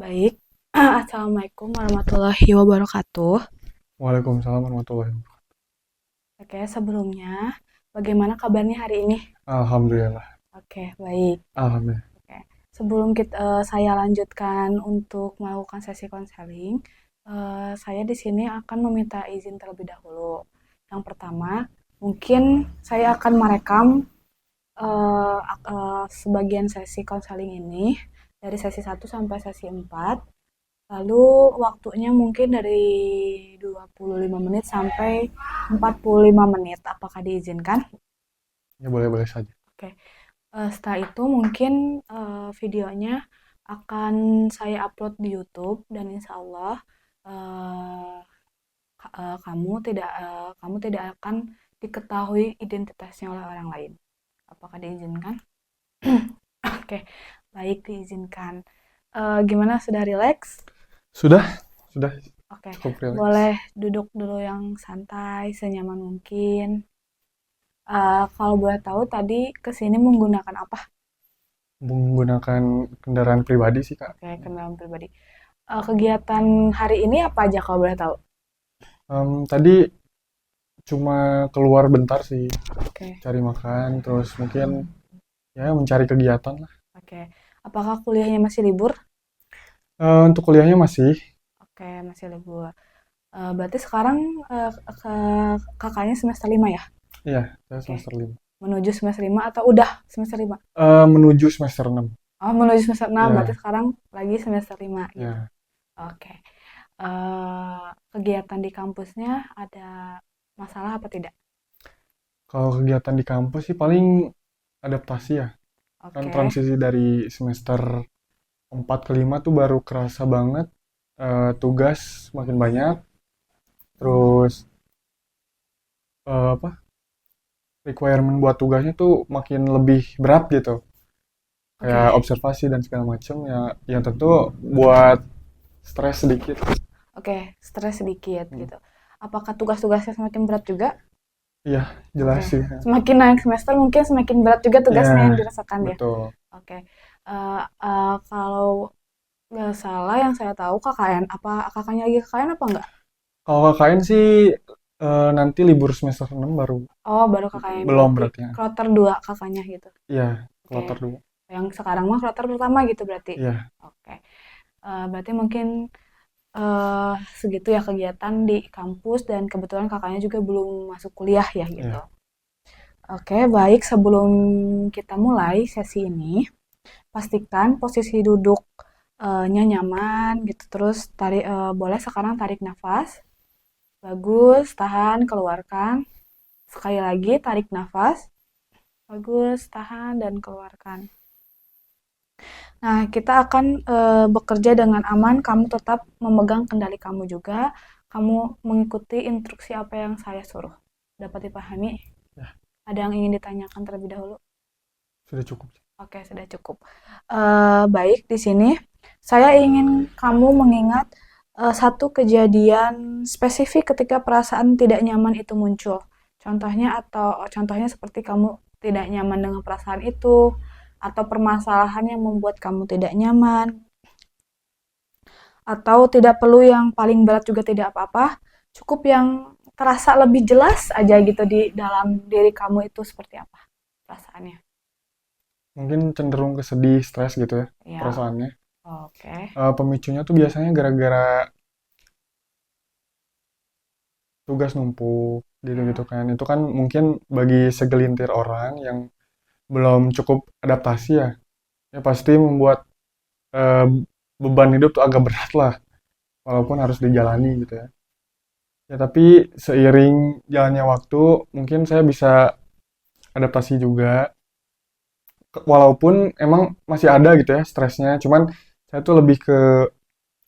Baik. Assalamualaikum warahmatullahi wabarakatuh. Waalaikumsalam warahmatullahi wabarakatuh. Oke, sebelumnya, bagaimana kabarnya hari ini? Alhamdulillah. Oke, baik. Alhamdulillah. Oke. Sebelum saya lanjutkan untuk melakukan sesi konseling, saya di sini akan meminta izin terlebih dahulu. Yang pertama, mungkin saya akan merekam sebagian sesi konseling ini dari sesi 1 sampai sesi 4. Lalu waktunya mungkin dari 25 menit sampai 45 menit. Apakah diizinkan? Ya boleh-boleh saja. Oke. Setelah itu mungkin videonya akan saya upload di YouTube dan insya Allah eh, kamu tidak akan diketahui identitasnya oleh orang lain. Apakah diizinkan? Oke, baik diizinkan. Gimana sudah rileks? Sudah, sudah Oke, cukup rileks. boleh duduk dulu yang santai, senyaman mungkin. Kalau boleh tahu tadi kesini menggunakan apa? Menggunakan kendaraan pribadi sih, Kak. Oke, kendaraan pribadi. Kegiatan hari ini apa aja kalau boleh tahu? Tadi cuma keluar bentar sih, Oke, cari makan, terus mungkin ya mencari kegiatan lah. oke. Apakah kuliahnya masih libur? Untuk kuliahnya masih, Oke, masih libur. Berarti sekarang eh, kakaknya semester 5 ya? iya, saya Oke, semester 5. menuju semester 5 atau udah semester 5? Menuju semester 6. Oh, menuju semester 6, berarti Ya, sekarang lagi semester 5 gitu. ya. Oke. Kegiatan di kampusnya ada masalah apa tidak? Kalau kegiatan di kampus sih paling adaptasi ya. Kan Oke, transisi dari semester 4 ke 5 tuh baru kerasa banget, tugas makin banyak, terus apa, requirement buat tugasnya tuh makin lebih berat gitu, oke, kayak observasi dan segala macam ya, yang tentu buat stres sedikit. oke. Stres sedikit Hmm. gitu. Apakah tugas-tugasnya semakin berat juga? Iya, Oke. jelas sih. Semakin naik semester mungkin semakin berat juga tugasnya yang Ya, dirasakan ya. betul. Oke. Kalau nggak salah yang saya tahu KKN, apa kakaknya lagi KKN apa enggak? Kalau KKN sih nanti libur semester 6 baru. Oh, baru KKN Belum berarti berarti ya. kloter 2 kakaknya gitu. Iya, Oke. kloter 2. Yang sekarang mah kloter pertama gitu berarti. Iya, Oke. Berarti mungkin segitu ya kegiatan di kampus dan kebetulan kakaknya juga belum masuk kuliah ya gitu. iya. Oke, baik sebelum kita mulai sesi ini, pastikan posisi duduknya nyaman gitu. Terus boleh sekarang tarik nafas. Bagus, tahan, keluarkan. Sekali lagi tarik nafas. Bagus, tahan dan keluarkan. Nah, kita akan bekerja dengan aman. Kamu tetap memegang kendali kamu juga. Kamu mengikuti instruksi apa yang saya suruh. Dapat dipahami? Ya, Ada yang ingin ditanyakan terlebih dahulu? sudah cukup. Oke, sudah cukup. Baik, di sini saya ingin kamu mengingat satu kejadian spesifik ketika perasaan tidak nyaman itu muncul. Contohnya seperti kamu tidak nyaman dengan perasaan itu atau permasalahan yang membuat kamu tidak nyaman atau tidak perlu yang paling berat juga tidak apa-apa, cukup yang terasa lebih jelas aja gitu di dalam diri kamu itu seperti apa perasaannya. Mungkin cenderung ke sedih, stres gitu ya Ya, perasaannya. oke. Pemicunya tuh biasanya gara-gara tugas numpuk gitu-gitu Ya, kan. Itu kan mungkin bagi segelintir orang yang belum cukup adaptasi ya, ya pasti membuat eh, beban hidup tuh agak berat lah, walaupun harus dijalani gitu ya. Ya tapi seiring jalannya waktu, mungkin saya bisa adaptasi juga, walaupun emang masih ada gitu ya stresnya. Cuman saya tuh lebih ke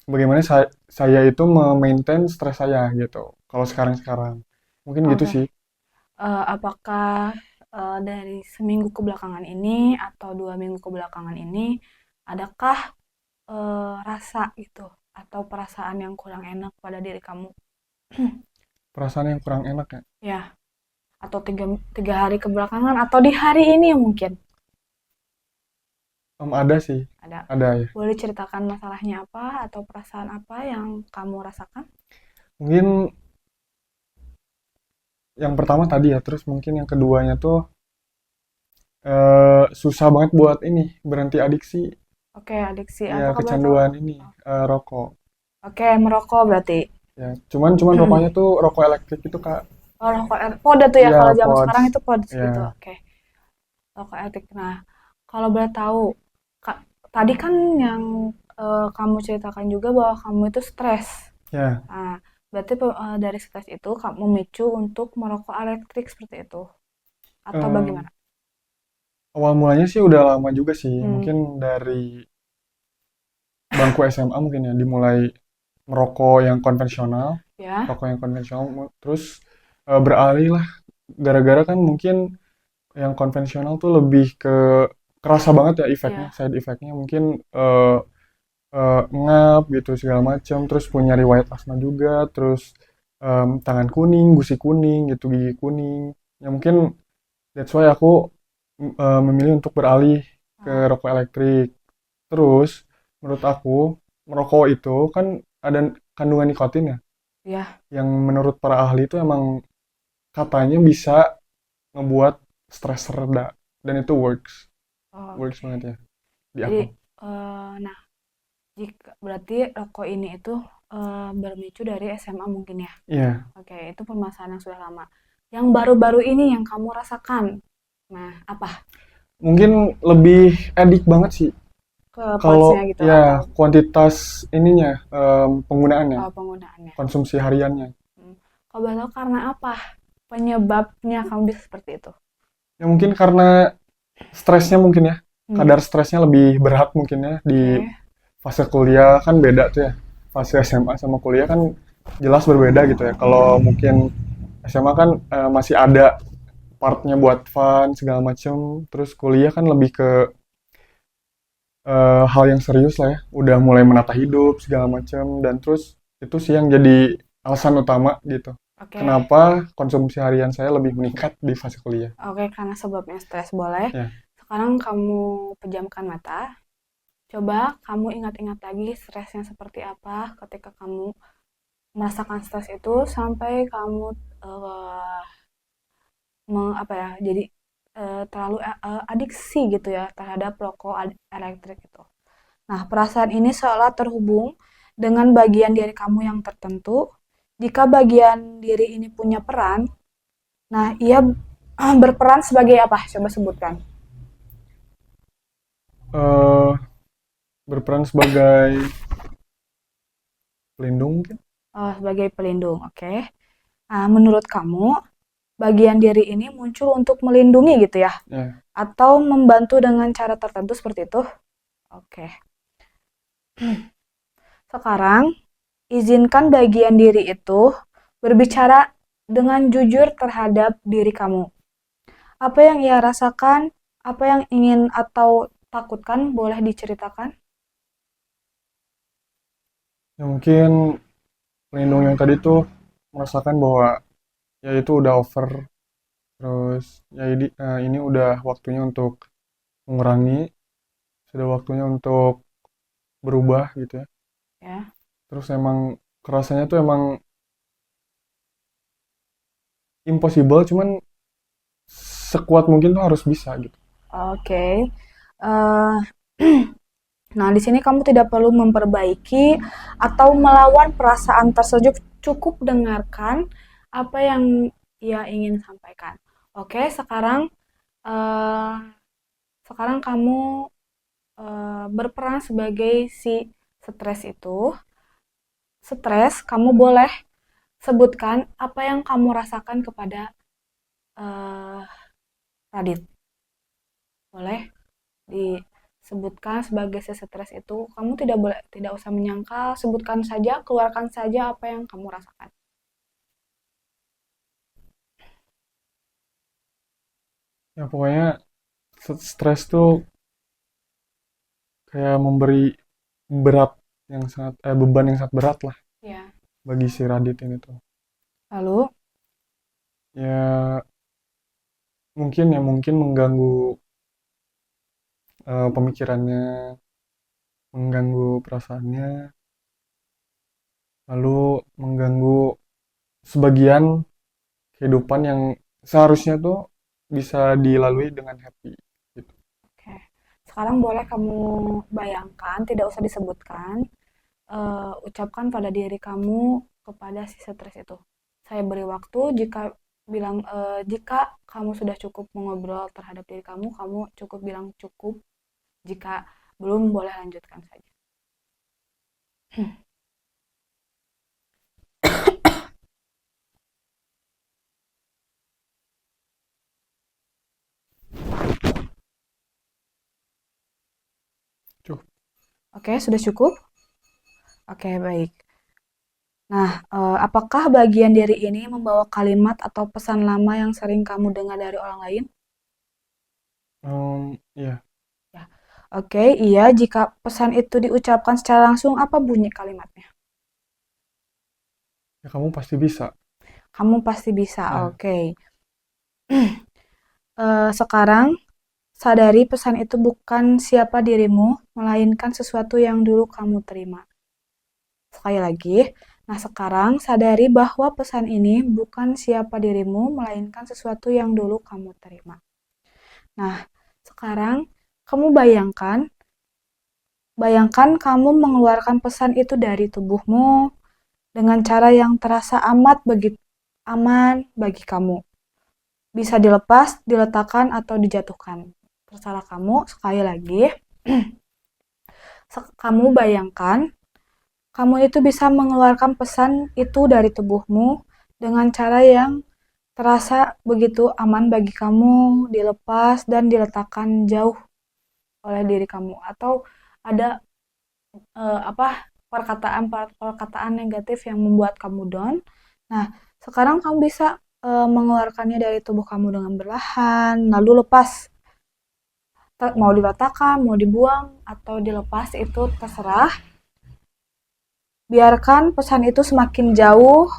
bagaimana saya itu memaintain stres saya gitu. Kalau sekarang-sekarang, mungkin gitu oke. sih. Apakah dari seminggu kebelakangan ini atau 2 minggu kebelakangan ini, adakah rasa gitu atau perasaan yang kurang enak pada diri kamu? Perasaan yang kurang enak ya. Ya, atau tiga hari kebelakangan atau di hari ini mungkin? Ada sih, Ada. ada ya. Boleh ceritakan masalahnya apa atau perasaan apa yang kamu rasakan? Mungkin yang pertama tadi ya, terus mungkin yang keduanya tuh susah banget buat ini berhenti adiksi, Oke, adiksi. ya Apakah boleh tahu? kecanduan ini rokok. Oke, merokok berarti. Ya, cuman rokoknya tuh rokok elektrik itu Kak. Oh, rokok pod tuh ya Iya, kalau zaman pods. sekarang itu pod Ya, gitu. Oke, rokok elektrik. Nah, kalau boleh tahu, Kak, tadi kan yang kamu ceritakan juga bahwa kamu itu stres. ya. Nah, berarti dari stres itu kamu memicu untuk merokok elektrik seperti itu atau Em, bagaimana? Awal mulanya sih udah lama juga sih, Hmm, mungkin dari bangku SMA mungkin ya dimulai merokok yang konvensional, ya, rokok yang konvensional, terus beralih lah gara-gara kan mungkin yang konvensional tuh lebih ke kerasa banget ya efeknya, ya. side effectnya mungkin eh, ngap gitu segala macam, terus punya riwayat asma juga, terus tangan kuning, gusi kuning gitu, gigi kuning. Ya mungkin that's why aku memilih untuk beralih ke Ah, rokok elektrik. Terus menurut aku merokok itu kan ada kandungan nikotin ya, ya. yang menurut para ahli itu emang katanya bisa ngebuat stres reda dan itu works Oke. banget ya di Jadi, aku. nah, jika berarti rokok ini itu bermicu dari SMA mungkin ya? Iya, Oke, itu permasalahan yang sudah lama. Yang baru-baru ini yang kamu rasakan. Nah, apa? mungkin lebih edik banget sih Ke podsnya kalau gitu atau ya kuantitas ininya penggunaannya, penggunaannya? konsumsi hariannya. Hmm. Kalau boleh tahu karena apa? Penyebabnya kamu bisa seperti itu? Ya mungkin karena stresnya mungkin ya, Hmm, kadar stresnya lebih berat mungkin ya di oke. fase kuliah kan beda tuh ya. Fase SMA sama kuliah kan jelas berbeda gitu ya. Kalau mungkin SMA kan masih ada partnya buat fun segala macem. Terus kuliah kan lebih ke hal yang serius lah ya. Udah mulai menata hidup segala macem. Dan terus itu sih yang jadi alasan utama gitu. Oke. Kenapa konsumsi harian saya lebih meningkat di fase kuliah? Oke, karena sebabnya stres boleh. Ya, Sekarang kamu pejamkan mata. Coba kamu ingat-ingat lagi stresnya seperti apa ketika kamu merasakan stres itu sampai kamu eh, apa ya, jadi terlalu adiksi gitu ya terhadap rokok elektrik itu. Nah, perasaan ini seolah terhubung dengan bagian diri kamu yang tertentu. Jika bagian diri ini punya peran, nah ia berperan sebagai apa? Coba sebutkan. eh, berperan sebagai pelindung mungkin. Sebagai pelindung, oke. Nah, menurut kamu, bagian diri ini muncul untuk melindungi gitu ya? Ya. Atau membantu dengan cara tertentu seperti itu? Oke. Sekarang, izinkan bagian diri itu berbicara dengan jujur terhadap diri kamu. Apa yang ia rasakan, apa yang ingin atau takutkan, boleh diceritakan? Ya mungkin pelindung yang tadi tuh merasakan bahwa ya itu udah over, terus ya ini udah waktunya untuk mengurangi, sudah waktunya untuk berubah gitu ya. Ya. Terus emang kerasanya tuh emang impossible, cuman sekuat mungkin tuh harus bisa gitu. Oke. Eh, nah, di sini kamu tidak perlu memperbaiki atau melawan perasaan tersebut, cukup dengarkan apa yang ia ingin sampaikan. Oke, eh, sekarang kamu berperan sebagai si stres itu. Stres, kamu boleh sebutkan apa yang kamu rasakan kepada eh, Radit. Boleh disebutkan sebagai si stres itu. Kamu tidak usah menyangkal, sebutkan saja, keluarkan saja apa yang kamu rasakan. Ya pokoknya stres tuh kayak memberi berat yang sangat beban yang sangat berat lah Ya. bagi si Radit ini tuh. Lalu, Ya mungkin mengganggu pemikirannya, mengganggu perasaannya, lalu mengganggu sebagian kehidupan yang seharusnya tuh bisa dilalui dengan happy gitu. Oke. Sekarang boleh kamu bayangkan, tidak usah disebutkan, ucapkan pada diri kamu kepada si stres itu. Saya beri waktu jika kamu sudah cukup mengobrol terhadap diri kamu, kamu cukup bilang cukup. Jika belum, boleh lanjutkan saja. Cukup. Oke, sudah cukup? Oke, baik. Nah, apakah bagian diri ini membawa kalimat atau pesan lama yang sering kamu dengar dari orang lain? Iya, Ya. Oke, iya. Jika pesan itu diucapkan secara langsung, apa bunyi kalimatnya? ya kamu pasti bisa. Kamu pasti bisa. Ya, Oke. Sekarang sadari pesan itu bukan siapa dirimu, melainkan sesuatu yang dulu kamu terima. Sekali lagi, nah sekarang sadari bahwa pesan ini bukan siapa dirimu, melainkan sesuatu yang dulu kamu terima. Nah, sekarang kamu bayangkan kamu mengeluarkan pesan itu dari tubuhmu dengan cara yang terasa aman bagi kamu. Bisa dilepas, diletakkan, atau dijatuhkan. Terserah kamu, sekali lagi. Kamu bayangkan, kamu itu bisa mengeluarkan pesan itu dari tubuhmu dengan cara yang terasa begitu aman bagi kamu, dilepas dan diletakkan jauh oleh diri kamu. Atau ada apa perkataan negatif yang membuat kamu down. Nah, sekarang kamu bisa mengeluarkannya dari tubuh kamu dengan perlahan, lalu lepas. Mau diletakkan, mau dibuang, atau dilepas itu terserah. Biarkan pesan itu semakin jauh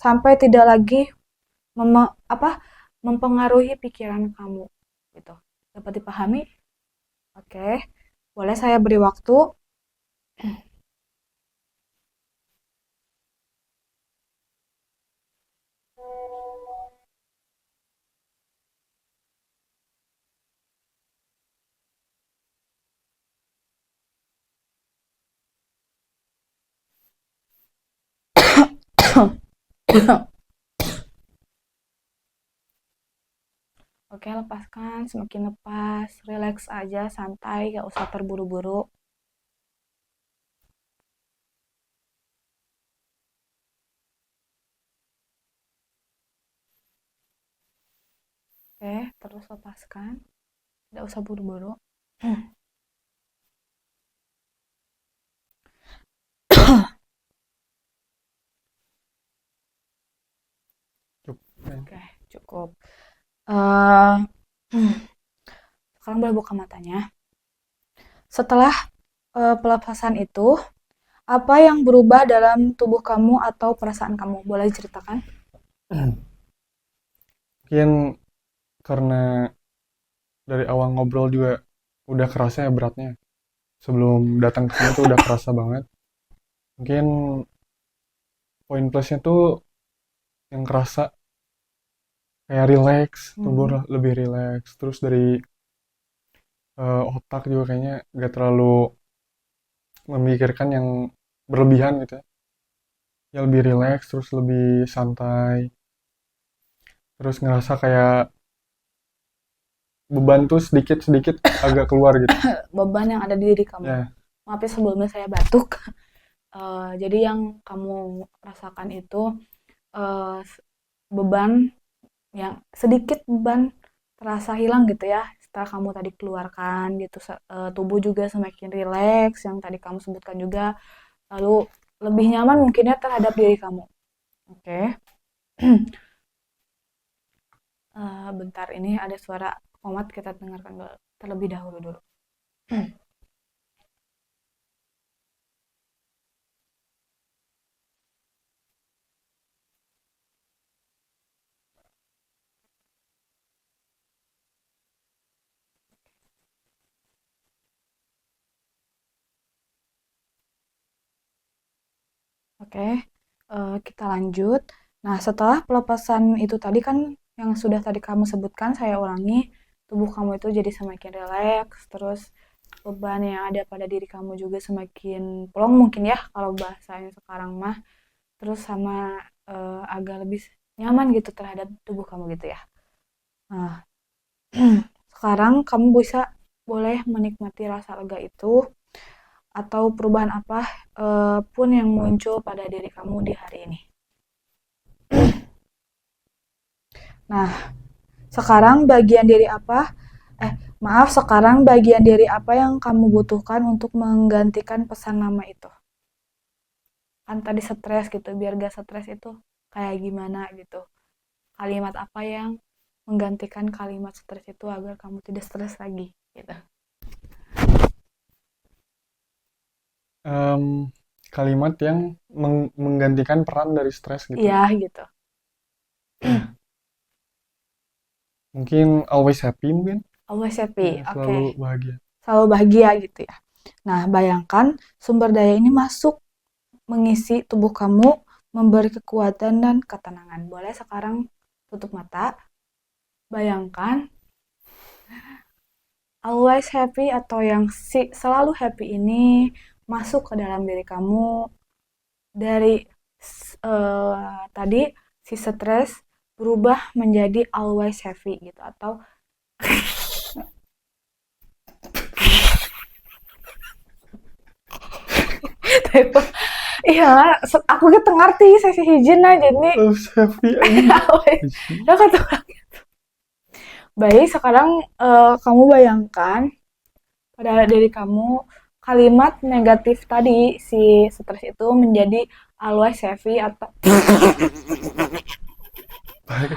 sampai tidak lagi mempengaruhi pikiran kamu. Gitu. Dapat dipahami? Oke. Boleh saya beri waktu? Oke, lepaskan, semakin lepas, relax aja, santai, gak usah terburu-buru. Oke, terus lepaskan, tidak usah buru-buru. cukup. Ya. Oke, cukup. Eh, Sekarang boleh buka matanya. Setelah pelepasan itu, apa yang berubah dalam tubuh kamu atau perasaan kamu? Boleh diceritakan? Mungkin karena dari awal ngobrol juga udah kerasa ya beratnya. Sebelum datang ke sini tuh udah kerasa banget. Mungkin poin plusnya tuh yang kerasa kayak relax, tubuh Hmm. lebih relax. Terus dari otak juga kayaknya gak terlalu memikirkan yang berlebihan gitu ya. Ya lebih relax, terus lebih santai. Terus ngerasa kayak beban tuh sedikit-sedikit agak keluar gitu. Beban yang ada di diri kamu. Ya, Maaf ya sebelumnya saya batuk. Jadi yang kamu rasakan itu eh, beban yang sedikit beban terasa hilang gitu ya setelah kamu tadi keluarkan gitu. Tubuh juga semakin rileks yang tadi kamu sebutkan juga, lalu lebih nyaman mungkinnya terhadap diri kamu. Oke. Bentar, ini ada suara komat, kita dengarkan terlebih dahulu dulu. Oke, kita lanjut. Nah, setelah pelepasan itu tadi kan yang sudah tadi kamu sebutkan, saya ulangi, tubuh kamu itu jadi semakin rileks, terus beban yang ada pada diri kamu juga semakin plong mungkin ya kalau bahasanya sekarang mah. Terus sama agak lebih nyaman gitu terhadap tubuh kamu gitu ya. Nah, sekarang kamu bisa boleh menikmati rasa lega itu atau perubahan apa pun yang muncul pada diri kamu di hari ini. Nah, sekarang bagian diri apa? Maaf, sekarang bagian diri apa yang kamu butuhkan untuk menggantikan pesan lama itu? Kan tadi stres gitu, biar gak stres itu kayak gimana gitu. Kalimat apa yang menggantikan kalimat stres itu agar kamu tidak stres lagi gitu. Em, Kalimat yang menggantikan peran dari stres gitu. Iya gitu. Mungkin always happy mungkin. Always happy. Ya, Oke. selalu bahagia. Selalu bahagia gitu ya. Nah, bayangkan sumber daya ini masuk mengisi tubuh kamu, memberi kekuatan dan ketenangan. Boleh sekarang tutup mata. Bayangkan always happy atau yang selalu happy ini masuk ke dalam diri kamu dari tadi si stres berubah menjadi always happy gitu atau iya aku kita ngerti sesi hijin aja nih Always happy aja. always ya kata orang. Baik sekarang kamu bayangkan pada diri kamu kalimat negatif tadi si stres itu menjadi always happy atau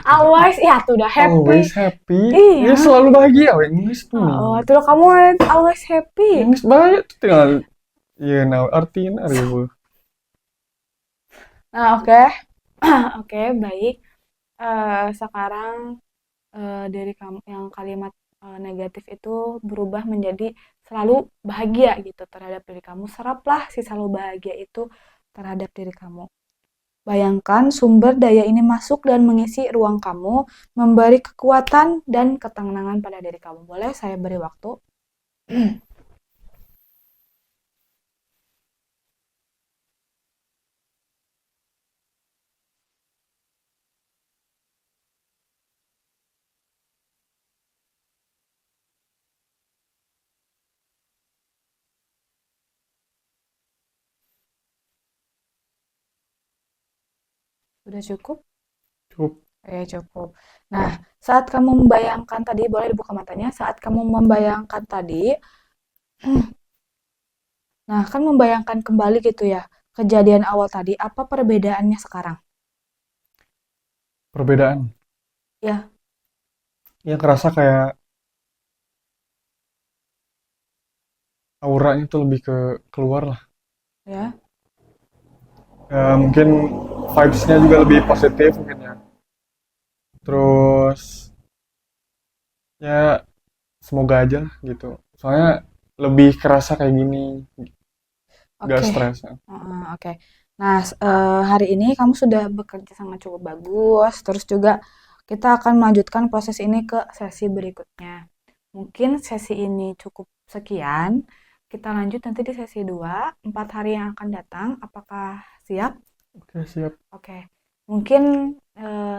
always ya tuh udah happy. Always happy. Iya. Ya selalu bahagia. We. English tuh Oh, nih. tuh kamu always happy. English bahagia tuh tinggal. Ya, nah artiin arieu. Nah, oke. Oke, baik. Sekarang dari kamu yang kalimat negatif itu berubah menjadi selalu bahagia gitu terhadap diri kamu. Seraplah si selalu bahagia itu terhadap diri kamu. Bayangkan sumber daya ini masuk dan mengisi ruang kamu, memberi kekuatan dan ketenangan pada diri kamu. Boleh saya beri waktu? Sudah cukup? Cukup. Oke, cukup. Nah, saat kamu membayangkan tadi, boleh dibuka matanya. Saat kamu membayangkan tadi, nah kan membayangkan kembali gitu ya, kejadian awal tadi, apa perbedaannya sekarang? Perbedaan. Ya, Ya kerasa kayak auranya tuh lebih ke keluar lah. ya. Ya, mungkin vibes-nya juga lebih positif mungkin ya. Terus ya semoga aja lah gitu. Soalnya lebih kerasa kayak gini, gak Oke. stres. Ya. Oke. Nah, hari ini kamu sudah bekerja sangat cukup bagus, terus juga kita akan melanjutkan proses ini ke sesi berikutnya. Mungkin sesi ini cukup sekian. Kita lanjut nanti di sesi 2 4 hari yang akan datang. Apakah siap? Oke, siap. Oke. Mungkin,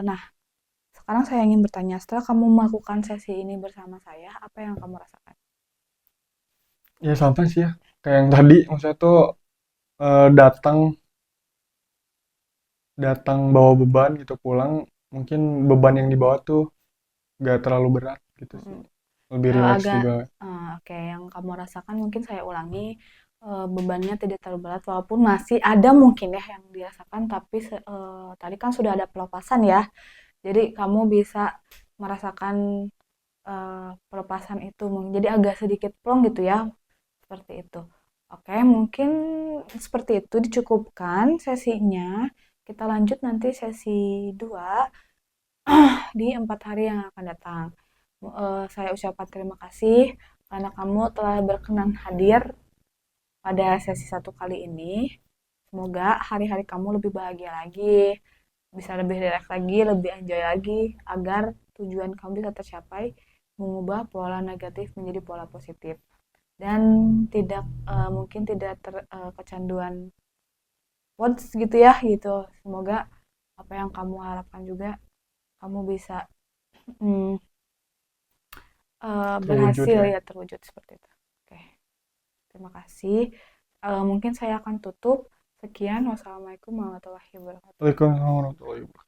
nah, sekarang saya ingin bertanya, setelah kamu melakukan sesi ini bersama saya, apa yang kamu rasakan? Ya santai sih ya. Kayak yang tadi, maksudnya tuh datang datang bawa beban gitu pulang, mungkin beban yang dibawa tuh gak terlalu berat gitu sih. Mhm. Lebih rileks Agak juga. oke, yang kamu rasakan mungkin saya ulangi, bebannya tidak terlalu berat walaupun masih ada mungkin ya yang dirasakan, tapi tadi kan sudah ada pelepasan ya, jadi kamu bisa merasakan, pelepasan itu jadi agak sedikit plong gitu ya, seperti itu. Oke, mungkin seperti itu dicukupkan sesinya, kita lanjut nanti sesi 2 di 4 hari yang akan datang. Saya ucapkan terima kasih karena kamu telah berkenan hadir pada sesi 1 kali ini. Semoga hari-hari kamu lebih bahagia lagi, bisa lebih rileks lagi, lebih enjoy lagi, agar tujuan kamu bisa tercapai, mengubah pola negatif menjadi pola positif. Dan tidak mungkin tidak kecanduan quotes gitu ya gitu. Semoga apa yang kamu harapkan juga kamu bisa mm, Terwujud berhasil ya. ya terwujud seperti itu. Oke, terima kasih. Mungkin saya akan tutup. Sekian, wassalamualaikum warahmatullahi wabarakatuh. Waalaikumsalam warahmatullahi wabarakatuh.